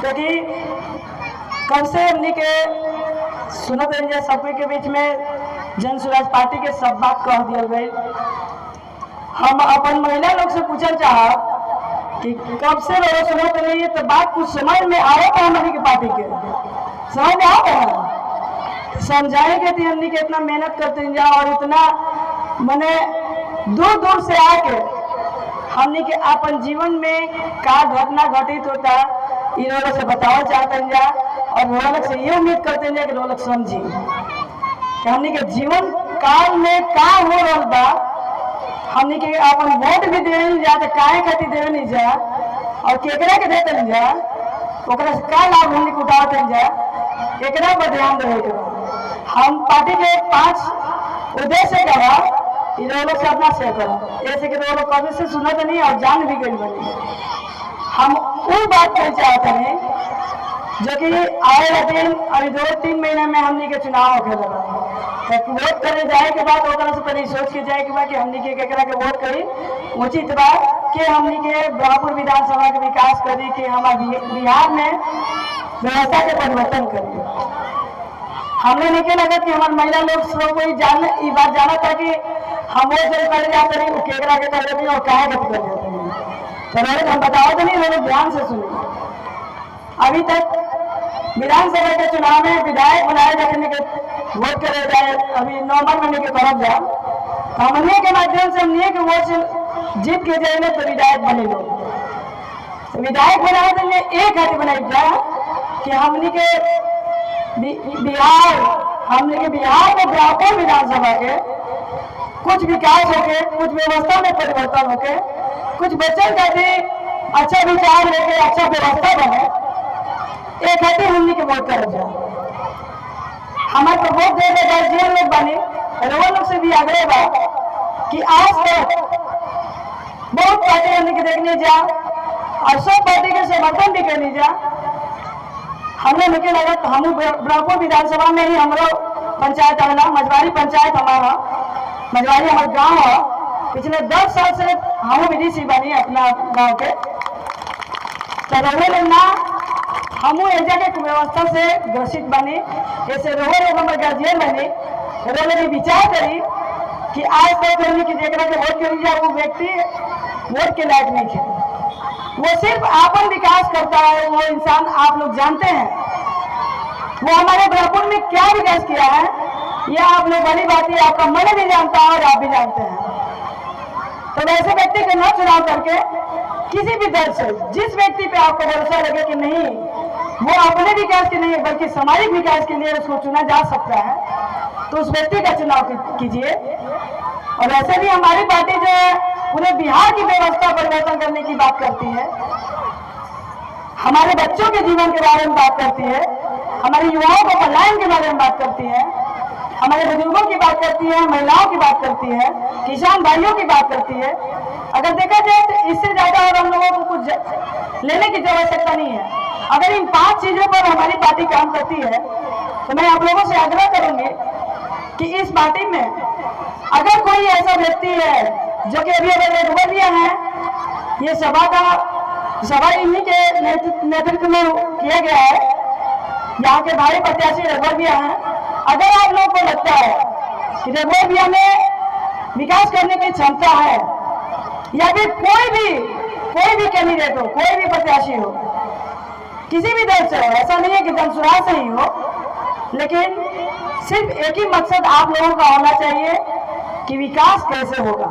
देखिए कब से हमने के सुनत रही सबके के बीच में जन स्वराज पार्टी के सब बात कह दिया गई। हम अपन महिला लोग से पूछल चाह कि कब से लोग सुनत रही है तो बात कुछ समझ में आए तो हमारी की पार्टी के समझ में आ गया समझाएंगे कि हमने के इतना मेहनत करते जा और इतना मैंने दूर दूर से आके हमने के अपन जीवन में का घटना घटित होता इन लोगों से बताओ चाहते जा और वो लोग से ये उम्मीद करते हैं कि वो लोग समझी कि हमने के जीवन काल में का हो रहा बा। हमने के अपन वोट भी दे जा तो काहे खातिर दे नहीं जा और केकरा के देते जा ओकरा से का लाभ हमने के उठाते जा एकरा पर ध्यान देवे के हम पार्टी के 5 उद्देश्य का इन लोग से अपना शेयर करो ऐसे कि लोग कभी से सुनत नहीं और जान भी गई बनी। हम वो बात कहना चाहते हैं जो कि आए दिन अभी 2-3 महीने में हमने के चुनाव होके लगा तो वोट करे जाए के बाद से पहले सोच के जाए के बाद कि हमने के केकरा के वोट करी उचित बात कि हमने के ब्रह्मपुर विधानसभा के विकास करी कि हमारे बिहार में व्यवस्था के परिवर्तन करी। हमने नहीं लगा कि हमारे महिला लोग सब कोई ये बात जाना था कि हम वो जब कर जाते नहीं वो केकरा के कर देते और काहे कर देते हैं तो हम बताओ तो नहीं लोग ध्यान से सुने। अभी तक विधानसभा के चुनाव में विधायक बनाए जाने के वोट करे जाए अभी नवंबर महीने के तरफ जाओ हमने के माध्यम से हमने के वोट से जीत के जाए तो विधायक बने लोग तो विधायक बनाए देंगे एक हाथी बनाई जाए कि हमने के बिहार में ब्रह्मपुर विधानसभा के कुछ विकास होके कुछ व्यवस्था में परिवर्तन होके कुछ बच्चों का भी अच्छा विचार लेके अच्छा व्यवस्था बने एक हाथी हमने के वोट कर जाए हमारे को वोट दे गार्जियन लोग बने रोहन लोग से भी आग्रह बा कि आज तक बहुत पार्टी हमने के देखने जा और सब पार्टी के समर्थन भी करने जा हमने मुझे लगा तो हम ब्रह्मपुर विधानसभा में ही हमारा पंचायत आना मझवारी पंचायत हमारा मझवारी हमारे गांव है पिछले 10 साल से हम विदेशी बनी अपना गांव के तो रोहन ना हम एजा के व्यवस्था से ग्रसित बने जैसे रोहन एक हमारे गार्जियन बने रोहन ने विचार करी कि आज तक हमने की देखना के वोट करी जाए वो व्यक्ति वोट के लायक नहीं थे वो सिर्फ आपन विकास करता है वो इंसान आप लोग जानते हैं वो हमारे ब्रह्मपुर में क्या विकास किया है यह आप लोग बड़ी बात है आपका मन भी जानता है और आप भी जानते हैं। तो वैसे व्यक्ति को न चुनाव करके किसी भी दल से जिस व्यक्ति पे आपको भरोसा लगे कि नहीं वो अपने विकास के नहीं बल्कि सामाजिक विकास के लिए उसको चुना जा सकता है तो उस व्यक्ति का चुनाव कीजिए। और वैसे भी हमारी पार्टी जो है पूरे बिहार की व्यवस्था परिवर्तन करने की बात करती है हमारे बच्चों के जीवन के बारे में बात करती है हमारे युवाओं को पलायन के बारे में बात करती है हमारे बुजुर्गों की बात करती है महिलाओं की बात करती है किसान भाइयों की बात करती है। अगर देखा जाए तो इससे ज्यादा और हम लोगों को कुछ लेने की आवश्यकता नहीं है। अगर इन 5 चीजों पर हमारी पार्टी काम करती है तो मैं आप लोगों से आग्रह करूंगी कि इस पार्टी में अगर कोई ऐसा व्यक्ति है जो कि अभी अगर दिया है ये सभा इन्हीं के नेतृत्व में किया गया है यहाँ के भारी प्रत्याशी रघुवरिया हैं। अगर आप लोगों को लगता है कि रघुवरिया में विकास करने की क्षमता है या फिर कोई भी कैंडिडेट हो कोई भी प्रत्याशी हो किसी भी दल से हो ऐसा नहीं है कि जनसुराज से ही हो लेकिन सिर्फ एक ही मकसद आप लोगों का होना चाहिए कि विकास कैसे होगा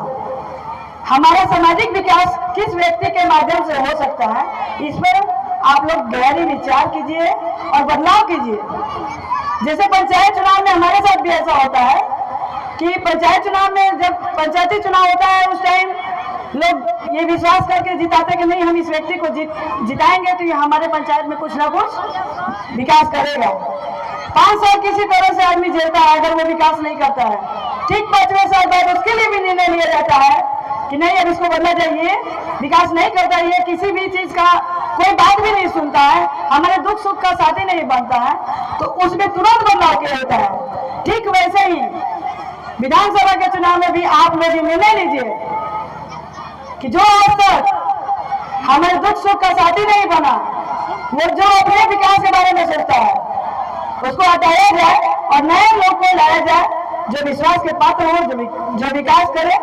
हमारा सामाजिक विकास किस व्यक्ति के माध्यम से हो सकता है इस पर आप लोग गहरी विचार कीजिए और बदलाव कीजिए। जैसे पंचायत चुनाव में हमारे साथ भी ऐसा होता है कि पंचायत चुनाव में जब पंचायती चुनाव होता है उस टाइम लोग ये विश्वास करके जिताते कि नहीं हम इस व्यक्ति को जिताएंगे तो ये हमारे पंचायत में कुछ ना कुछ विकास करेगा। 5 साल किसी तरह से आदमी झेलता है अगर वो विकास नहीं करता है ठीक 5वें साल बाद उसके लिए भी निर्णय लिया जाता है कि नहीं अब इसको बदला चाहिए विकास नहीं करता है किसी भी चीज का कोई बात भी नहीं सुनता है हमारे दुख सुख का साथी नहीं बनता है तो उसमें तुरंत बदलाव किया जाता है। ठीक वैसे ही विधानसभा के चुनाव में भी आप लोग निर्णय लीजिए कि जो आज तक हमारे दुख सुख का साथी नहीं बना वो जो अपने विकास के बारे में सोचता है उसको हटाया जाए और नए लोग को लाया जाए जो विश्वास के पात्र हो, जो विकास करे।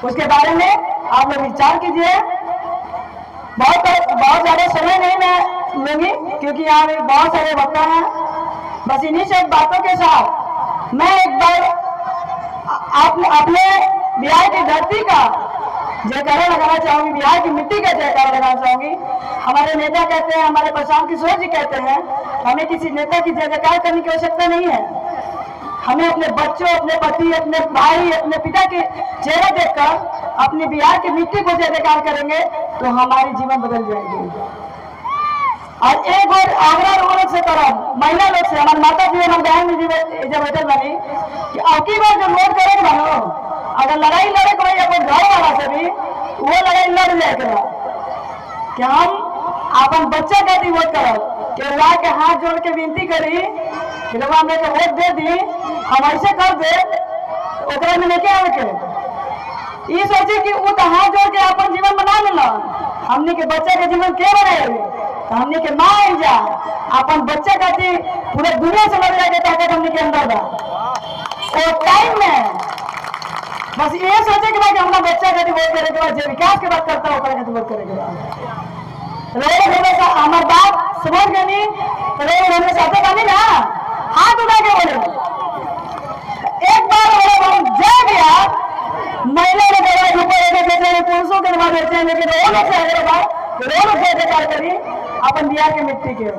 उसके बारे में आप लोग विचार कीजिए। बहुत ज्यादा समय नहीं मैं लूंगी क्योंकि यहाँ में बहुत सारे वक्ता हैं। बस इन्हीं सब बातों के साथ मैं एक बार अपने बिहार की धरती का जयकारा लगाना चाहूंगी, बिहार की मिट्टी का जयकारा लगाना चाहूंगी। हमारे नेता कहते हैं, हमारे प्रशांत किशोर जी कहते हैं, हमें किसी नेता की जय जयकार करने की आवश्यकता नहीं है। हमें अपने बच्चों, अपने पति, अपने भाई, अपने पिता के चेहरा देखकर अपने बिहार की मिट्टी को जय जयकार करेंगे तो हमारी जीवन बदल जाएगी। और एक और आग्रह लोगों से करो, महिला लोग से, हमारे माता जी, हमारे बहन जी जब बैठल बनी कि अब की बार जो वोट करेंगे बनो, अगर लड़ाई लड़े को अपन घर वाला से भी वो लड़ाई लड़ जाए कि हम अपन बच्चा का भी वोट करो कि रुआ के हाथ जोड़ के विनती करी कि रुआ में के वोट दे दी, हम ऐसे कर दे ओकरा में लेके आवे के ये सोचे कि वो तो हाथ जोड़ के अपन जीवन बना लेला, हमने के बच्चा के जीवन के बनाए तो हमने के माँ आई जा अपन बच्चा का पूरे दुनिया से लड़ जाए ताकत हमने के अंदर बा और टाइम में बस ये सोचे कि भाई हमारा बच्चा का वोट करे के बाद जो विकास के बात करता है ओकरा के वोट करे के बाद रोड हमेशा हमार बात समझ गई रोड हमेशा आते गानी ना हाथ उठा के बोले एक बार हम जय गया महिला ने दवाई ऊपर पुरुषों के बाद देते हैं लेकिन रोड से अगर बात रोड से जयकार करी अपन बिहार की मिट्टी के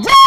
जय